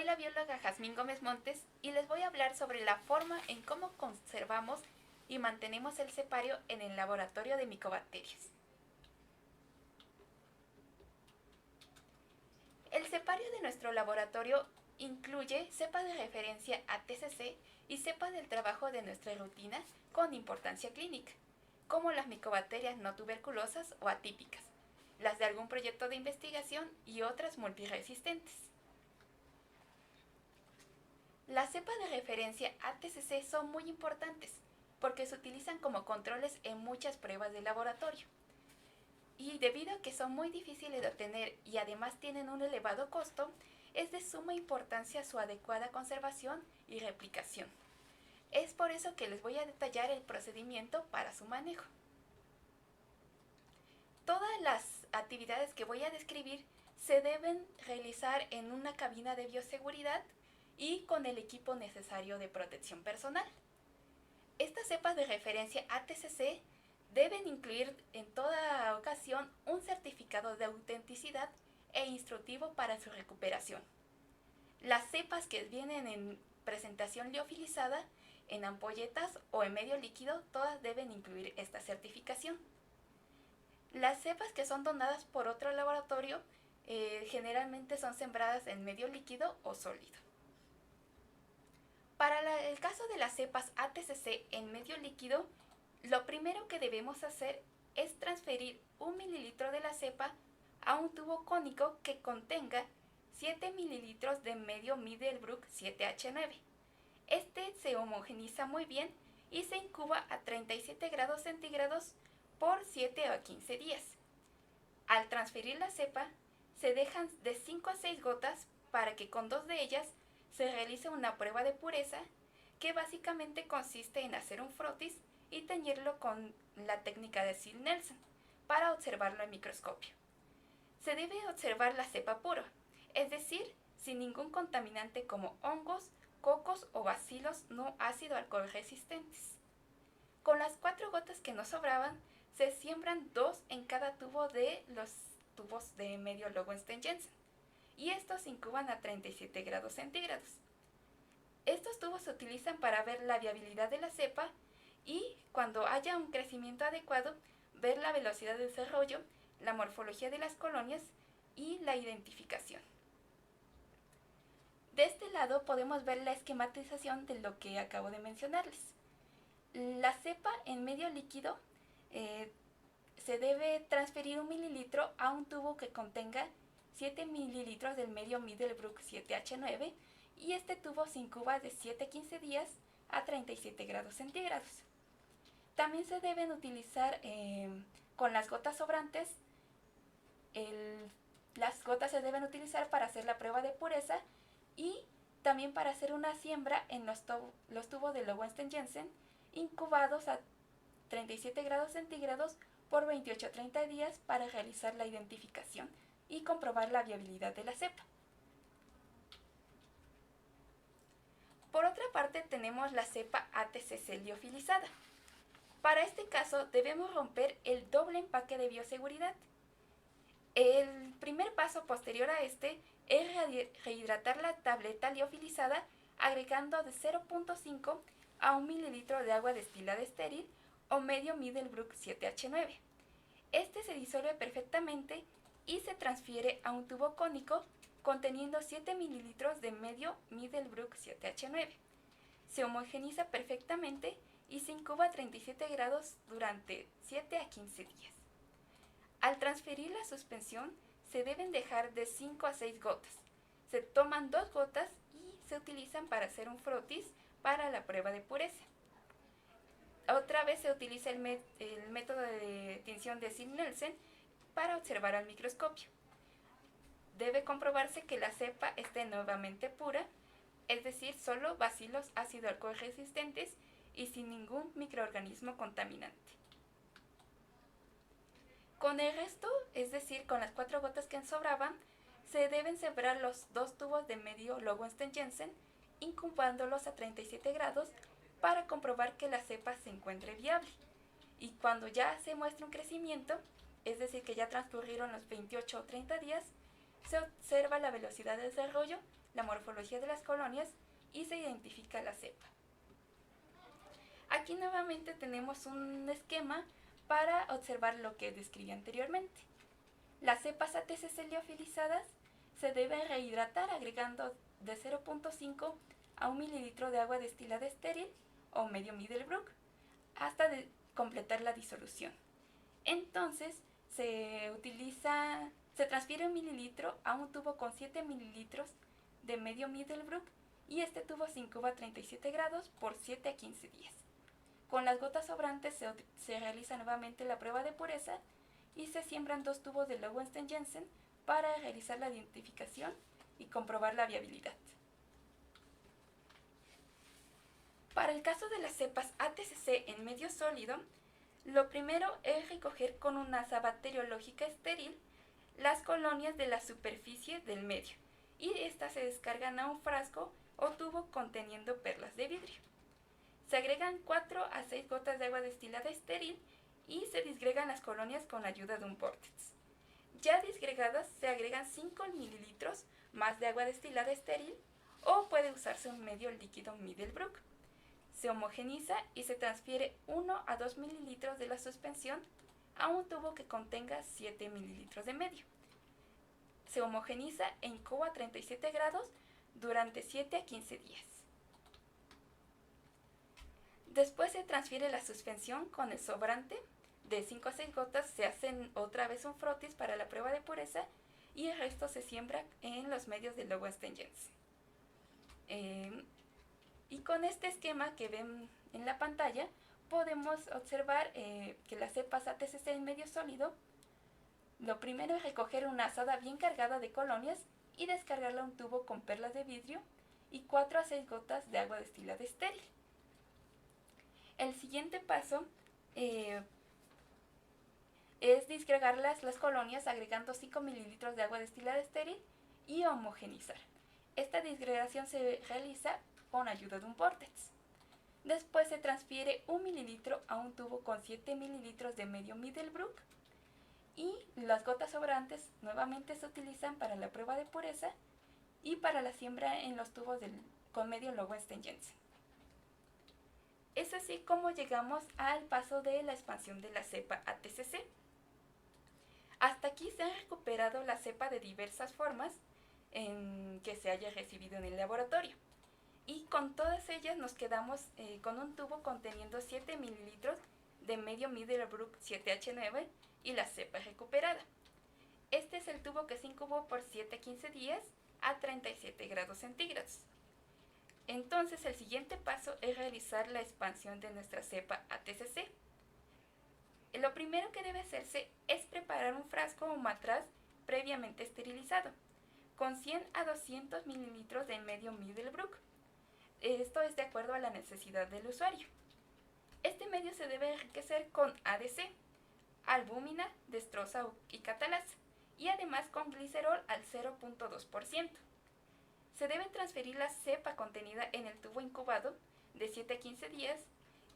la bióloga Jazmín Gómez Montes y les voy a hablar sobre la forma en cómo conservamos y mantenemos el cepario en el laboratorio de micobacterias. El cepario de nuestro laboratorio incluye cepas de referencia a TCC y cepas del trabajo de nuestra rutina con importancia clínica, como las micobacterias no tuberculosas o atípicas, las de algún proyecto de investigación y otras multiresistentes. Las cepas de referencia ATCC son muy importantes porque se utilizan como controles en muchas pruebas de laboratorio. Y debido a que son muy difíciles de obtener y además tienen un elevado costo, es de suma importancia su adecuada conservación y replicación. Es por eso que les voy a detallar el procedimiento para su manejo. Todas las actividades que voy a describir se deben realizar en una cabina de bioseguridad y con el equipo necesario de protección personal. Estas cepas de referencia ATCC deben incluir en toda ocasión un certificado de autenticidad e instructivo para su recuperación. Las cepas que vienen en presentación liofilizada, en ampolletas o en medio líquido, todas deben incluir esta certificación. Las cepas que son donadas por otro laboratorio generalmente son sembradas en medio líquido o sólido. Para el caso de las cepas ATCC en medio líquido, lo primero que debemos hacer es transferir 1 mililitro de la cepa a un tubo cónico que contenga 7 mililitros de medio Middlebrook 7H9. Este se homogeniza muy bien y se incuba a 37 grados centígrados por 7 a 15 días. Al transferir la cepa, se dejan de 5 a 6 gotas para que con 2 de ellas se realice una prueba de pureza que básicamente consiste en hacer un frotis y teñirlo con la técnica de Ziehl-Neelsen para observarlo en microscopio. Se debe observar la cepa puro, es decir, sin ningún contaminante como hongos, cocos o bacilos no ácido alcohol resistentes. Con las 4 gotas que nos sobraban, se siembran 2 en cada tubo de los tubos de medio Lowenstein-Jensen y estos se incuban a 37 grados centígrados. Estos tubos se utilizan para ver la viabilidad de la cepa y, cuando haya un crecimiento adecuado, ver la velocidad de desarrollo, la morfología de las colonias y la identificación. De este lado podemos ver la esquematización de lo que acabo de mencionarles. La cepa en medio líquido se debe transferir 1 mililitro a un tubo que contenga 7 mililitros del medio Middlebrook 7H9 y este tubo se incuba de 7 a 15 días a 37 grados centígrados. También se deben utilizar con las gotas sobrantes, las gotas se deben utilizar para hacer la prueba de pureza y también para hacer una siembra en los tubos de Lowenstein-Jensen incubados a 37 grados centígrados por 28 a 30 días para realizar la identificación y comprobar la viabilidad de la cepa. Por otra parte tenemos la cepa ATCC liofilizada. Para este caso debemos romper el doble empaque de bioseguridad. El primer paso posterior a este es rehidratar la tableta liofilizada agregando de 0.5 a 1 mililitro de agua destilada estéril o medio Middlebrook 7H9. Este se disuelve perfectamente y se transfiere a un tubo cónico conteniendo 7 mililitros de medio Middlebrook 7H9. Se homogeniza perfectamente y se incuba a 37 grados durante 7 a 15 días. Al transferir la suspensión, se deben dejar de 5 a 6 gotas. Se toman 2 gotas y se utilizan para hacer un frotis para la prueba de pureza. Otra vez se utiliza el método de tinción de Ziehl-Neelsen para observar al microscopio. Debe comprobarse que la cepa esté nuevamente pura, es decir, solo bacilos ácido alcohol resistentes y sin ningún microorganismo contaminante. Con el resto, es decir, con las 4 gotas que sobraban, se deben sembrar los 2 tubos de medio Lowenstein-Jensen, incubándolos a 37 grados para comprobar que la cepa se encuentre viable. Y cuando ya se muestra un crecimiento, es decir, que ya transcurrieron los 28 o 30 días, se observa la velocidad de desarrollo, la morfología de las colonias y se identifica la cepa. Aquí nuevamente tenemos un esquema para observar lo que describí anteriormente. Las cepas ATCC liofilizadas se deben rehidratar agregando de 0.5 a 1 mililitro de agua destilada estéril o medio Middlebrook hasta completar la disolución. Entonces se transfiere 1 mililitro a un tubo con 7 mililitros de medio Middlebrook y este tubo se incuba a 37 grados por 7 a 15 días. Con las gotas sobrantes se realiza nuevamente la prueba de pureza y se siembran 2 tubos de Lowenstein-Jensen para realizar la identificación y comprobar la viabilidad. Para el caso de las cepas ATCC en medio sólido, lo primero es recoger con una asa bacteriológica estéril las colonias de la superficie del medio y estas se descargan a un frasco o tubo conteniendo perlas de vidrio. Se agregan 4 a 6 gotas de agua destilada estéril y se disgregan las colonias con la ayuda de un vórtex. Ya disgregadas se agregan 5 mililitros más de agua destilada estéril o puede usarse un medio líquido Middlebrook. Se homogeniza y se transfiere 1 a 2 mililitros de la suspensión a un tubo que contenga 7 mililitros de medio. Se homogeniza e incuba a 37 grados durante 7 a 15 días. Después se transfiere la suspensión con el sobrante. De 5 a 6 gotas se hacen otra vez un frotis para la prueba de pureza y el resto se siembra en los medios de Lowenstein-Jensen. Y con este esquema que ven en la pantalla podemos observar que las cepas ATCC en medio sólido, lo primero es recoger una azada bien cargada de colonias y descargarla a un tubo con perlas de vidrio y 4 a 6 gotas de agua destilada estéril. El siguiente paso es disgregar las colonias agregando 5 mililitros de agua destilada estéril y homogenizar. Esta disgregación se realiza con ayuda de un vórtex. Después se transfiere 1 mililitro a un tubo con 7 mililitros de medio Middlebrook y las gotas sobrantes nuevamente se utilizan para la prueba de pureza y para la siembra en los tubos con medio Lowenstein-Jensen. Es así como llegamos al paso de la expansión de la cepa ATCC. Hasta aquí se ha recuperado la cepa de diversas formas en que se haya recibido en el laboratorio. Y con todas ellas nos quedamos con un tubo conteniendo 7 mililitros de medio Middlebrook 7H9 y la cepa recuperada. Este es el tubo que se incubó por 7 a 15 días a 37 grados centígrados. Entonces el siguiente paso es realizar la expansión de nuestra cepa ATCC. Lo primero que debe hacerse es preparar un frasco o matraz previamente esterilizado con 100 a 200 mililitros de medio Middlebrook. Esto es de acuerdo a la necesidad del usuario. Este medio se debe enriquecer con ADC, albúmina, destroza y catalasa, y además con glicerol al 0.2%. Se debe transferir la cepa contenida en el tubo incubado de 7 a 15 días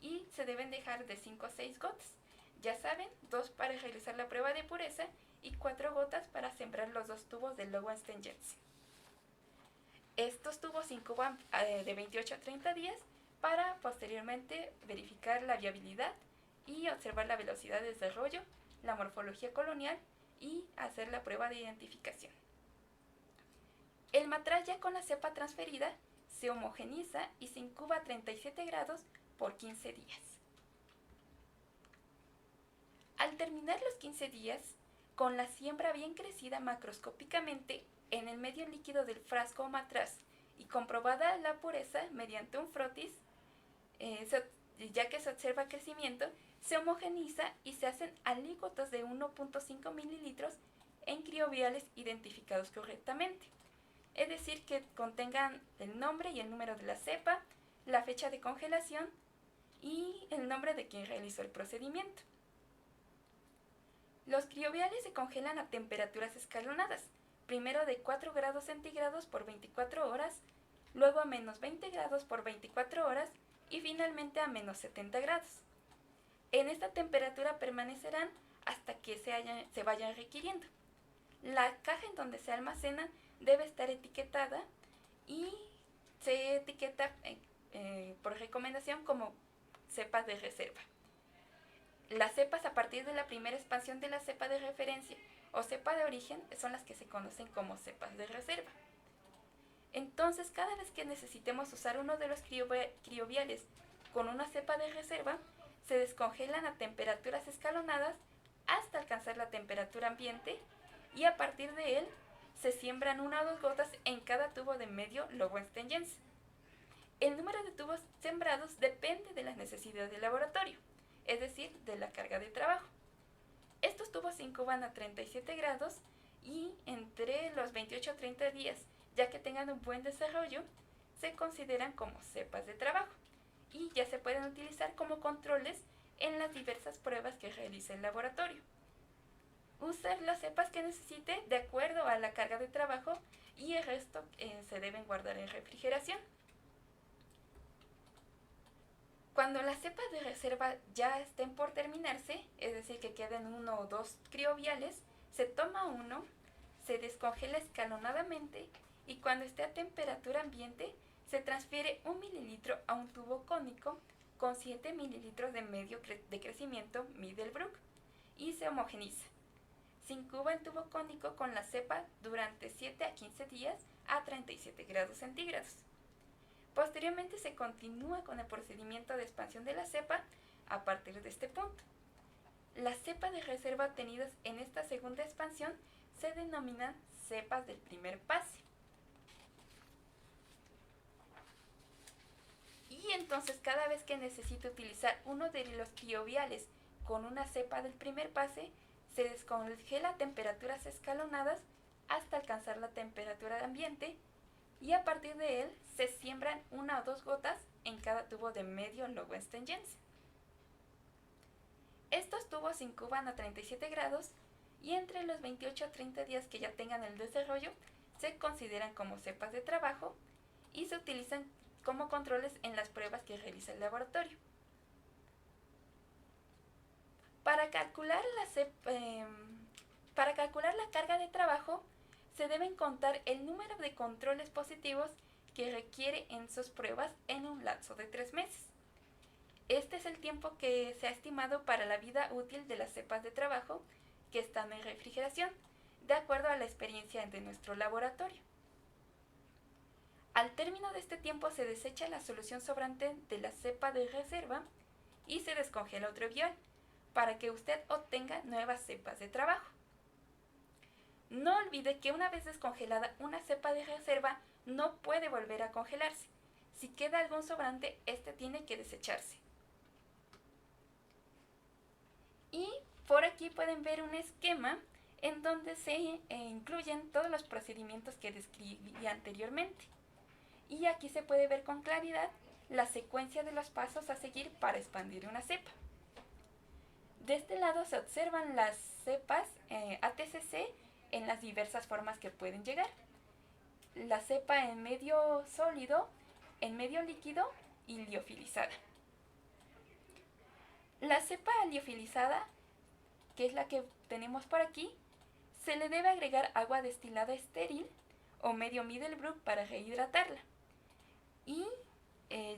y se deben dejar de 5 a 6 gotas. Ya saben, 2 para realizar la prueba de pureza y 4 gotas para sembrar los 2 tubos de Lowenstein-Jensen. Estos tubos se incuban de 28 a 30 días para posteriormente verificar la viabilidad y observar la velocidad de desarrollo, la morfología colonial y hacer la prueba de identificación. El matraz ya con la cepa transferida se homogeniza y se incuba a 37 grados por 15 días. Al terminar los 15 días, con la siembra bien crecida macroscópicamente en el medio líquido del frasco o matraz y comprobada la pureza mediante un frotis, ya que se observa crecimiento, se homogeniza y se hacen alícuotos de 1.5 mililitros en crioviales identificados correctamente. Es decir, que contengan el nombre y el número de la cepa, la fecha de congelación y el nombre de quien realizó el procedimiento. Los crioviales se congelan a temperaturas escalonadas, primero de 4 grados centígrados por 24 horas, luego a menos 20 grados por 24 horas y finalmente a menos 70 grados. En esta temperatura permanecerán hasta que se vayan requiriendo. La caja en donde se almacena debe estar etiquetada y se etiqueta por recomendación como cepas de reserva. Las cepas a partir de la primera expansión de la cepa de referencia o cepa de origen son las que se conocen como cepas de reserva. Entonces, cada vez que necesitemos usar uno de los crioviales con una cepa de reserva, se descongelan a temperaturas escalonadas hasta alcanzar la temperatura ambiente y a partir de él se siembran 1 o 2 gotas en cada tubo de medio Lowenstein-Jens. El número de tubos sembrados depende de las necesidades del laboratorio, es decir, de la carga de trabajo. Estos tubos se incuban a 37 grados y entre los 28 a 30 días, ya que tengan un buen desarrollo, se consideran como cepas de trabajo y ya se pueden utilizar como controles en las diversas pruebas que realiza el laboratorio. Usar las cepas que necesite de acuerdo a la carga de trabajo y el resto se deben guardar en refrigeración. Cuando las cepas de reserva ya estén por terminarse, es decir, que queden 1 o 2 crioviales, se toma uno, se descongela escalonadamente y cuando esté a temperatura ambiente, se transfiere 1 mililitro a un tubo cónico con 7 mililitros de medio de crecimiento Middlebrook y se homogeniza. Se incuba el tubo cónico con la cepa durante 7 a 15 días a 37 grados centígrados. Posteriormente se continúa con el procedimiento de expansión de la cepa a partir de este punto. Las cepas de reserva obtenidas en esta segunda expansión se denominan cepas del primer pase. Y entonces cada vez que necesite utilizar uno de los crioviales con una cepa del primer pase, se descongela a temperaturas escalonadas hasta alcanzar la temperatura de ambiente y a partir de él se siembran 1 o 2 gotas en cada tubo de medio Lowenstein-Jens. Estos tubos se incuban a 37 grados y entre los 28 a 30 días que ya tengan el desarrollo se consideran como cepas de trabajo y se utilizan como controles en las pruebas que realiza el laboratorio. Para calcular la carga de trabajo, se deben contar el número de controles positivos que requiere en sus pruebas en un lapso de 3 meses. Este es el tiempo que se ha estimado para la vida útil de las cepas de trabajo que están en refrigeración, de acuerdo a la experiencia de nuestro laboratorio. Al término de este tiempo se desecha la solución sobrante de la cepa de reserva y se descongela otro vial para que usted obtenga nuevas cepas de trabajo. No olvide que una vez descongelada una cepa de reserva no puede volver a congelarse. Si queda algún sobrante, este tiene que desecharse. Y por aquí pueden ver un esquema en donde se incluyen todos los procedimientos que describí anteriormente. Y aquí se puede ver con claridad la secuencia de los pasos a seguir para expandir una cepa. De este lado se observan las cepas ATCC en las diversas formas que pueden llegar. La cepa en medio sólido, en medio líquido y liofilizada. La cepa liofilizada, que es la que tenemos por aquí, se le debe agregar agua destilada estéril o medio Middlebrook para rehidratarla. Y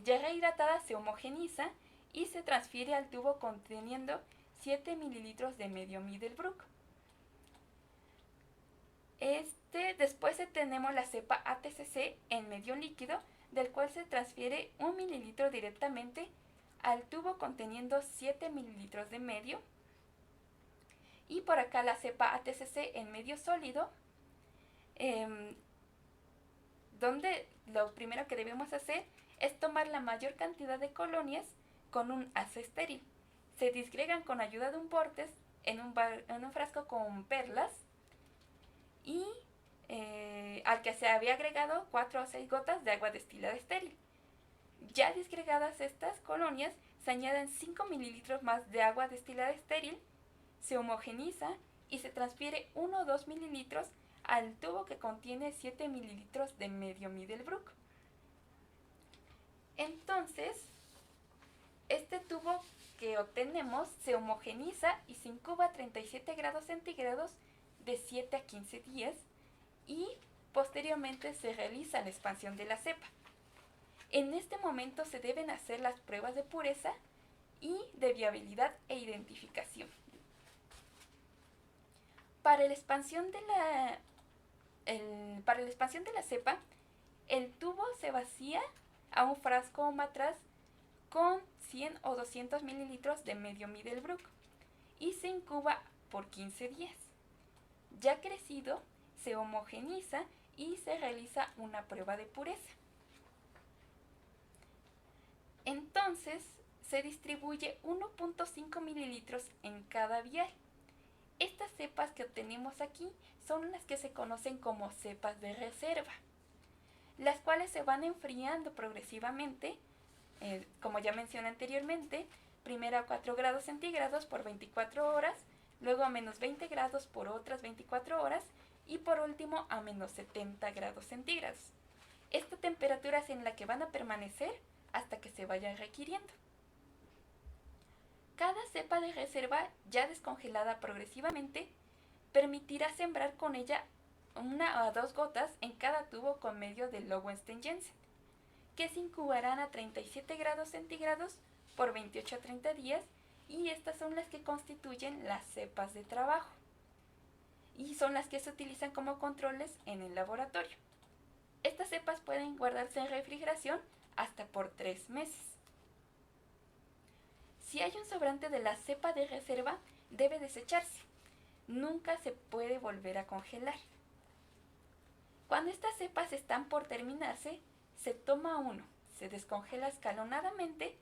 ya rehidratada se homogeniza y se transfiere al tubo conteniendo 7 mililitros de medio Middlebrook. Después tenemos la cepa ATCC en medio líquido, del cual se transfiere 1 mililitro directamente al tubo conteniendo 7 mililitros de medio. Y por acá la cepa ATCC en medio sólido, donde lo primero que debemos hacer es tomar la mayor cantidad de colonias con un asa estéril. Se disgregan con ayuda de un vortex en un frasco con perlas y al que se había agregado 4 o 6 gotas de agua destilada estéril. Ya disgregadas estas colonias, se añaden 5 mililitros más de agua destilada estéril, se homogeniza y se transfiere 1 o 2 mililitros al tubo que contiene 7 mililitros de medio Middlebrook. Entonces, este tubo que obtenemos se homogeniza y se incuba a 37 grados centígrados de 7 a 15 días y posteriormente se realiza la expansión de la cepa. En este momento se deben hacer las pruebas de pureza y de viabilidad e identificación. Para la expansión de la cepa, el tubo se vacía a un frasco o matraz con 100 o 200 mililitros de medio Middelbroek y se incuba por 15 días. Ya crecido, se homogeniza y se realiza una prueba de pureza. Entonces, se distribuye 1.5 mililitros en cada vial. Estas cepas que obtenemos aquí son las que se conocen como cepas de reserva, las cuales se van enfriando progresivamente, como ya mencioné anteriormente, primero a 4 grados centígrados por 24 horas, luego a menos 20 grados por otras 24 horas y por último a menos 70 grados centígrados. Esta temperatura es en la que van a permanecer hasta que se vayan requiriendo. Cada cepa de reserva ya descongelada progresivamente permitirá sembrar con ella 1 a 2 gotas en cada tubo con medio de Lowenstein-Jensen, que se incubarán a 37 grados centígrados por 28 a 30 días y estas son las que constituyen las cepas de trabajo y son las que se utilizan como controles en el laboratorio. Estas cepas pueden guardarse en refrigeración hasta por 3 meses. Si hay un sobrante de la cepa de reserva, debe desecharse. Nunca se puede volver a congelar. Cuando estas cepas están por terminarse, se toma uno, se descongela escalonadamente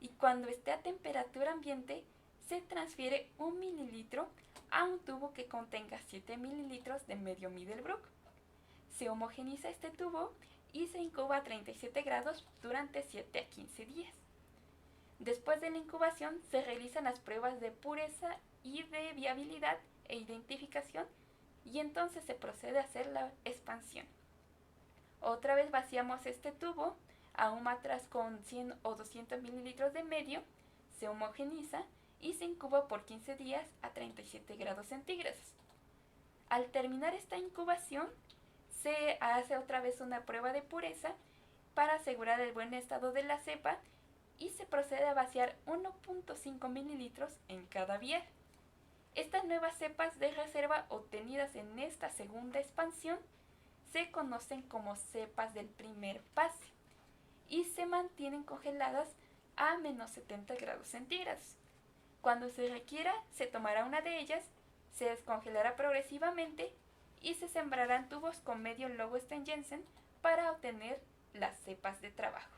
y cuando esté a temperatura ambiente, se transfiere 1 mililitro a un tubo que contenga 7 mililitros de medio Middelbroek. Se homogeniza este tubo y se incuba a 37 grados durante 7 a 15 días. Después de la incubación se realizan las pruebas de pureza y de viabilidad e identificación y entonces se procede a hacer la expansión. Otra vez vaciamos este tubo a un matraz con 100 o 200 mililitros de medio, se homogeniza y se incuba por 15 días a 37 grados centígrados. Al terminar esta incubación, se hace otra vez una prueba de pureza para asegurar el buen estado de la cepa y se procede a vaciar 1.5 mililitros en cada vial. Estas nuevas cepas de reserva obtenidas en esta segunda expansión se conocen como cepas del primer pase y se mantienen congeladas a menos 70 grados centígrados. Cuando se requiera, se tomará una de ellas, se descongelará progresivamente y se sembrarán tubos con medio Lowenstein-Jensen para obtener las cepas de trabajo.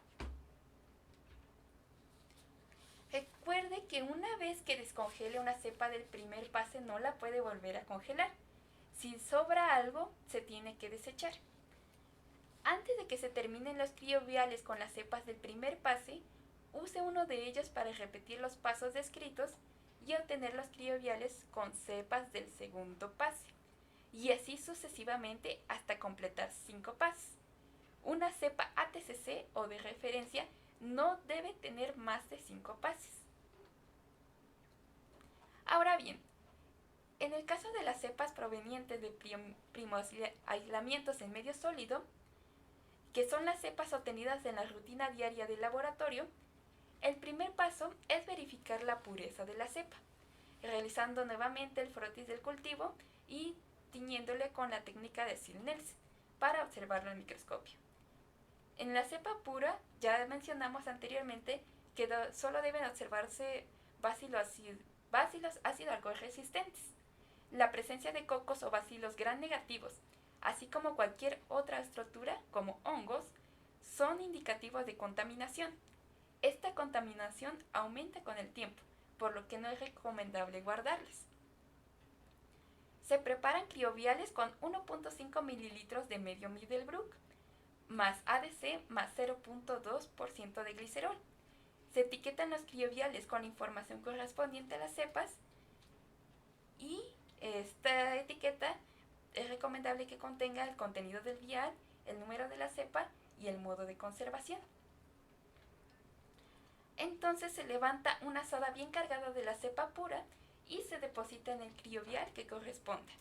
Recuerde que una vez que descongele una cepa del primer pase no la puede volver a congelar. Si sobra algo, se tiene que desechar. Antes de que se terminen los crioviales con las cepas del primer pase, use uno de ellos para repetir los pasos descritos y obtener los crioviales con cepas del segundo pase, y así sucesivamente hasta completar 5 pases. Una cepa ATCC o de referencia no debe tener más de 5 pases. Ahora bien, en el caso de las cepas provenientes de primos aislamientos en medio sólido, que son las cepas obtenidas en la rutina diaria del laboratorio, el primer paso es verificar la pureza de la cepa, realizando nuevamente el frotis del cultivo y tiñéndole con la técnica de Sil-Nielsen para observarlo al microscopio. En la cepa pura, ya mencionamos anteriormente que solo deben observarse bacilos ácido alcohol resistentes. La presencia de cocos o bacilos gram negativos, así como cualquier otra estructura como hongos, son indicativos de contaminación. Esta contaminación aumenta con el tiempo, por lo que no es recomendable guardarlas. Se preparan crioviales con 1.5 mililitros de medio Middelbroek, más ADC más 0.2% de glicerol. Se etiquetan los crioviales con la información correspondiente a las cepas y esta etiqueta es recomendable que contenga el contenido del vial, el número de la cepa y el modo de conservación. Entonces se levanta una soda bien cargada de la cepa pura y se deposita en el criovial que corresponda.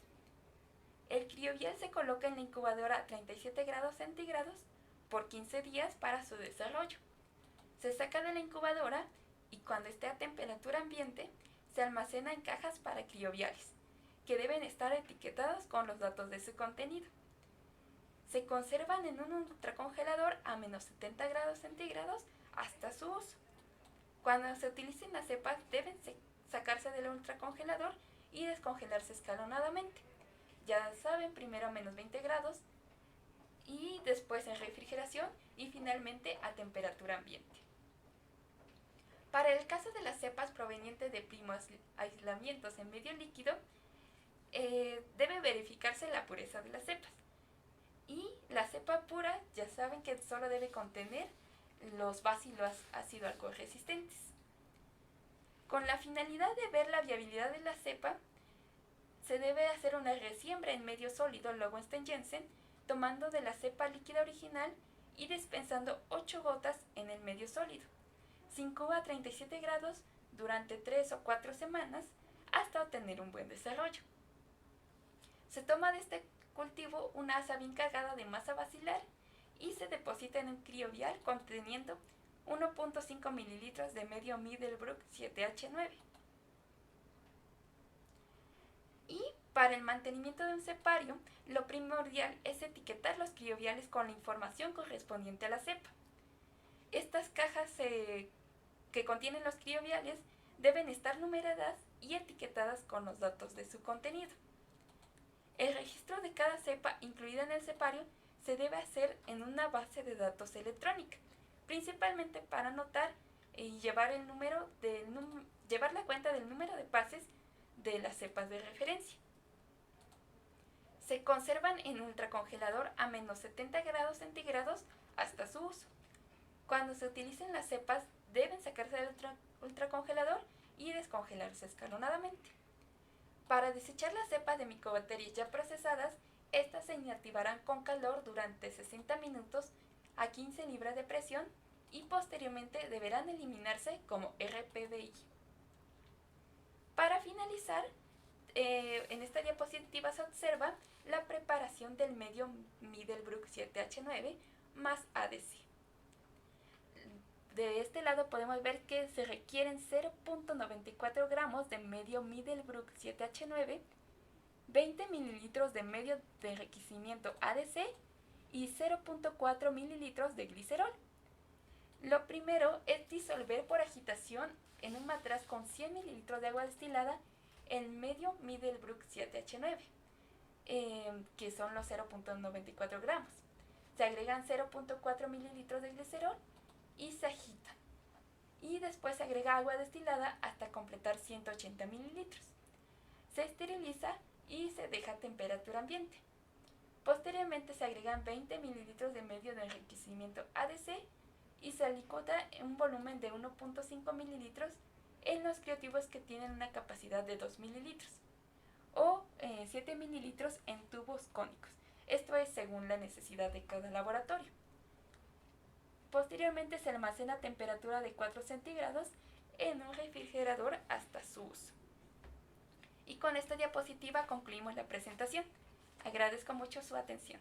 El criobial se coloca en la incubadora a 37 grados centígrados por 15 días para su desarrollo. Se saca de la incubadora y cuando esté a temperatura ambiente, se almacena en cajas para criobiales, que deben estar etiquetadas con los datos de su contenido. Se conservan en un ultracongelador a menos 70 grados centígrados hasta su uso. Cuando se utilicen las cepas, deben sacarse del ultracongelador y descongelarse escalonadamente. Ya saben, primero a menos 20 grados y después en refrigeración y finalmente a temperatura ambiente. Para el caso de las cepas provenientes de primos aislamientos en medio líquido, debe verificarse la pureza de las cepas. Y la cepa pura ya saben que solo debe contener los bacilos ácido alcohol resistentes. Con la finalidad de ver la viabilidad de la cepa, se debe hacer una resiembra en medio sólido Lowenstein-Jensen, tomando de la cepa líquida original y dispensando 8 gotas en el medio sólido. Se incuba a 37 grados durante 3 o 4 semanas hasta obtener un buen desarrollo. Se toma de este cultivo una asa bien cargada de masa bacilar y se deposita en un criobial conteniendo 1.5 mililitros de medio Middlebrook 7H9. Y para el mantenimiento de un cepario, lo primordial es etiquetar los criobiales con la información correspondiente a la cepa. Estas cajas que contienen los criobiales deben estar numeradas y etiquetadas con los datos de su contenido. El registro de cada cepa incluida en el cepario se debe hacer en una base de datos electrónica, principalmente para anotar y llevar la cuenta del número de pases de las cepas de referencia. Se conservan en ultracongelador a menos 70 grados centígrados hasta su uso. Cuando se utilicen las cepas, deben sacarse del ultracongelador y descongelarse escalonadamente. Para desechar las cepas de micobacterias ya procesadas, estas se inactivarán con calor durante 60 minutos a 15 libras de presión y posteriormente deberán eliminarse como RPDI. Para finalizar, en esta diapositiva se observa la preparación del medio Middlebrook 7H9 más ADC. De este lado podemos ver que se requieren 0.94 gramos de medio Middlebrook 7H9, 20 mililitros de medio de enriquecimiento ADC y 0.4 mililitros de glicerol. Lo primero es disolver por agitación en un matraz con 100 mililitros de agua destilada el medio Middlebrook 7H9, que son los 0.94 gramos. Se agregan 0.4 mililitros de glicerol y se agitan. Y después se agrega agua destilada hasta completar 180 mililitros. Se esteriliza y se deja a temperatura ambiente. Posteriormente se agregan 20 mililitros de medio de enriquecimiento ADC y se alicota en un volumen de 1.5 mililitros en los criotubos que tienen una capacidad de 2 mililitros o 7 mililitros en tubos cónicos. Esto es según la necesidad de cada laboratorio. Posteriormente se almacena a temperatura de 4 centígrados en un refrigerador hasta su uso. Y con esta diapositiva concluimos la presentación. Agradezco mucho su atención.